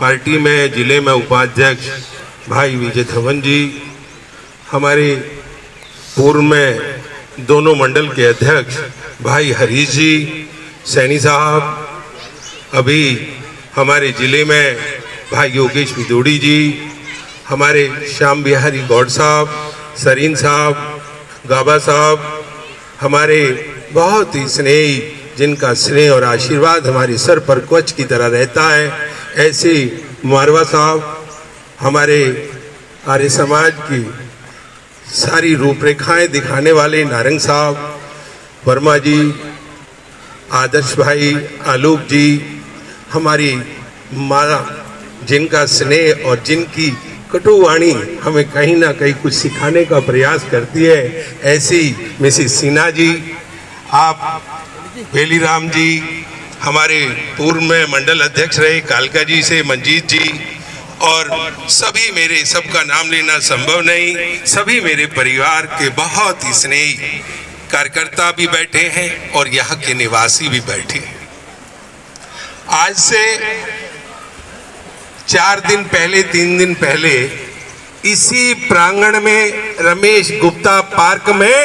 Party में जिले में उपाध्यक्ष भाई विजय धवन जी, हमारे पूर्व में दोनों मंडल के अध्यक्ष भाई हरीश जी, सैनी साहब, अभी हमारे जिले में भाई योगेश विदोड़ी जी, हमारे श्याम बिहारी गौड़ साहब, सरीन साहब, गाबा साहब, हमारे बहुत ही स्नेही जिनका स्नेह और आशीर्वाद हमारे सर पर कवच की तरह रहता है, ऐसे मारवा साहब, हमारे आर्य समाज की सारी रूपरेखाएं दिखाने वाले नारंग साहब, वर्मा जी, आदर्श भाई, आलोक जी, हमारी माँ जिनका स्नेह और जिनकी कटुवाणी हमें कहीं ना कहीं कुछ सिखाने का प्रयास करती है, ऐसी मिसिस सिन्हा जी, आप वेलीराम जी, हमारे पूर्व में मंडल अध्यक्ष रहे कालका जी से मंजीत जी, और सभी मेरे, सबका नाम लेना संभव नहीं, सभी मेरे परिवार के बहुत ही स्नेही कार्यकर्ता भी बैठे हैं और यहाँ के निवासी भी बैठे हैं। आज से 4 दिन पहले, 3 दिन पहले इसी प्रांगण में रमेश गुप्ता पार्क में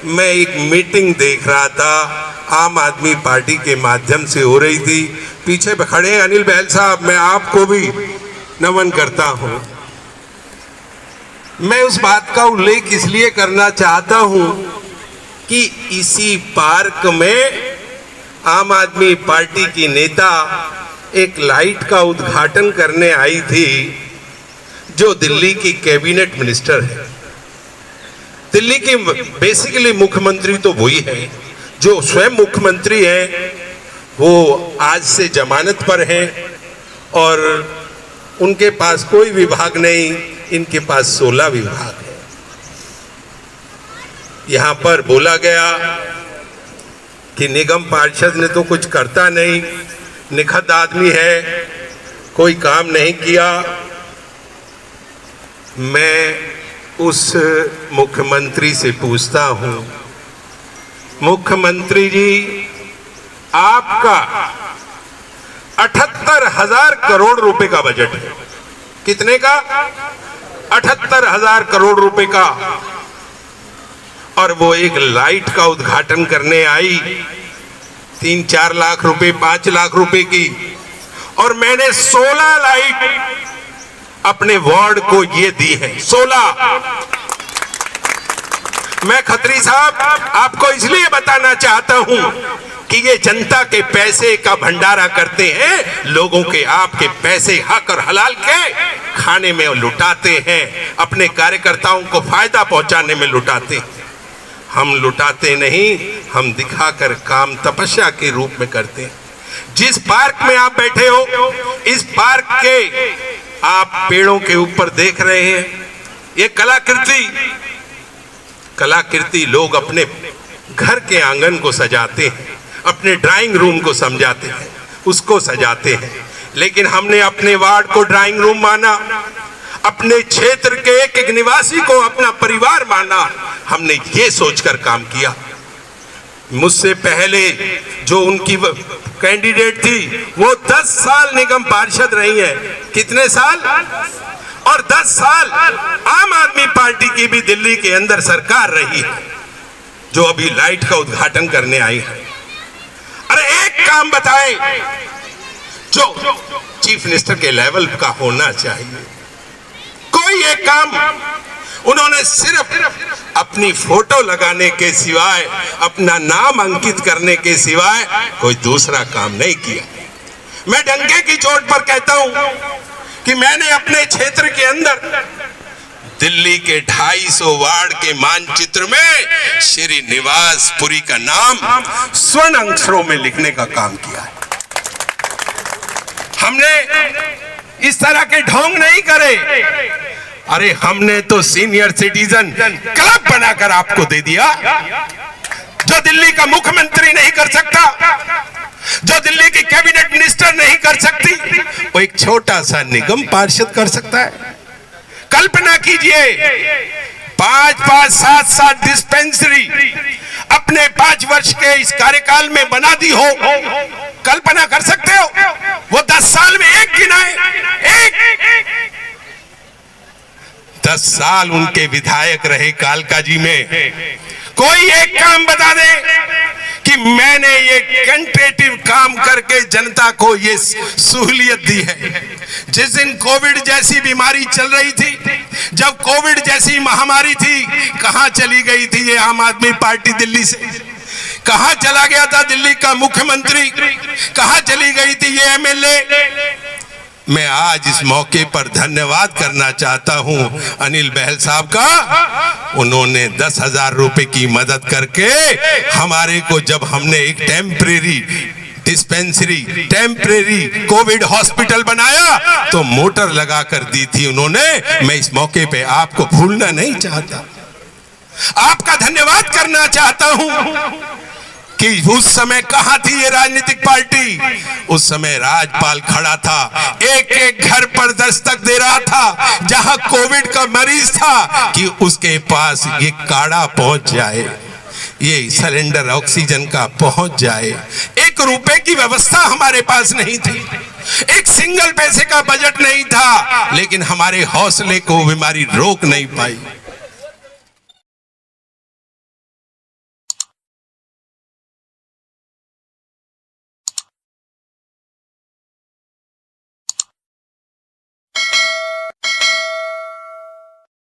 मैं एक मीटिंग देख रहा था, आम आदमी पार्टी के माध्यम से हो रही थी। पीछे खड़े हैं अनिल बहल साहब, मैं आपको भी नमन करता हूं। मैं उस बात का उल्लेख इसलिए करना चाहता हूं कि इसी पार्क में आम आदमी पार्टी की नेता एक लाइट का उद्घाटन करने आई थी, जो दिल्ली की कैबिनेट मिनिस्टर है। दिल्ली की बेसिकली मुख्यमंत्री तो वही है, जो स्वयं मुख्यमंत्री है वो आज से जमानत पर है और उनके पास कोई विभाग नहीं, इनके पास 16 विभाग है। यहां पर बोला गया कि निगम पार्षद ने तो कुछ करता नहीं, निखत आदमी है, कोई काम नहीं किया। मैं उस मुख्यमंत्री से पूछता हूं, मुख्यमंत्री जी, आपका 78,000 करोड़ रुपए का बजट है। कितने का? 78,000 करोड़ रुपए का। और वो एक लाइट का उद्घाटन करने आई 3-4 लाख रुपए, 5 लाख रुपए की, और मैंने 16 लाइट अपने वार्ड को ये दी है। 16। मैं खत्री साहब आपको इसलिए बताना चाहता हूं कि ये जनता के पैसे का भंडारा करते हैं, लोगों के आपके पैसे हक और हलाल के खाने में लुटाते हैं, अपने कार्यकर्ताओं को फायदा पहुंचाने में लुटाते हैं। हम लुटाते नहीं, हम दिखाकर काम तपस्या के रूप में करते हैं। जिस पार्क में आप बैठे हो, इस पार्क के आप पेड़ों के ऊपर देख रहे हैं, ये कलाकृति लोग अपने घर के आंगन को सजाते हैं, अपने ड्राइंग रूम को समझाते हैं, उसको सजाते हैं। लेकिन हमने अपने वार्ड को ड्राइंग रूम माना, अपने क्षेत्र के एक एक निवासी को अपना परिवार माना। हमने ये सोचकर काम किया। मुझसे पहले जो उनकी कैंडिडेट थी, वो 10 साल निगम पार्षद रही है। कितने साल? और 10 साल आम आदमी पार्टी की भी दिल्ली के अंदर सरकार रही है, जो अभी लाइट का उद्घाटन करने आई है। अरे एक काम बताएं जो चीफ मिनिस्टर के लेवल का होना चाहिए, कोई एक काम उन्होंने सिर्फ अपनी फोटो लगाने के सिवाय, अपना नाम अंकित करने के सिवाय कोई दूसरा काम नहीं किया। मैं डंके की चोट पर कहता हूं कि मैंने अपने क्षेत्र के अंदर दिल्ली के 250 वार्ड के मानचित्र में श्रीनिवासपुरी का नाम स्वर्ण अक्षरों में लिखने का काम किया है। हमने इस तरह के ढोंग नहीं करे। अरे हमने तो सीनियर सिटीजन क्लब बनाकर आपको दे दिया, जो दिल्ली का मुख्यमंत्री नहीं कर सकता, जो दिल्ली की कैबिनेट मिनिस्टर नहीं कर सकती, वो एक छोटा सा निगम पार्षद कर सकता है। कल्पना कीजिए 5-5, 7-7 डिस्पेंसरी अपने 5 वर्ष के इस कार्यकाल में बना दी हो। कल्पना कर सकते हो? वो 10 साल में एक गिनाए, एक 10 साल उनके विधायक रहे कालका जी में। कोई एक काम बता दे कि मैंने ये कंट्रेटिव काम करके जनता को ये सहूलियत दी है। जिस दिन कोविड जैसी बीमारी चल रही थी, जब कोविड जैसी महामारी थी, कहां चली गई थी ये आम आदमी पार्टी दिल्ली से? कहां चला गया था दिल्ली का मुख्यमंत्री? कहां चली गई थी ये एमएलए? मैं आज इस मौके पर धन्यवाद करना चाहता हूं अनिल बहल साहब का। उन्होंने 10,000 रुपए की मदद करके हमारे को, जब हमने एक temporary dispensary, temporary Covid hospital बनाया, तो मोटर लगा कर दी थी उन्होंने। मैं इस मौके पे आपको भूलना नहीं चाहता, आपका धन्यवाद करना चाहता हूं कि उस समय कहां थी ये राजनीतिक पार्टी? उस समय राजपाल खड़ा था, एक एक घर पर दस्तक दे रहा था जहां कोविड का मरीज था, कि उसके पास ये काढ़ा पहुंच जाए, ये सिलेंडर ऑक्सीजन का पहुंच जाए। 1 रुपए की व्यवस्था हमारे पास नहीं थी, एक सिंगल पैसे का बजट नहीं था, लेकिन हमारे हौसले को बीमारी रोक नहीं पाई।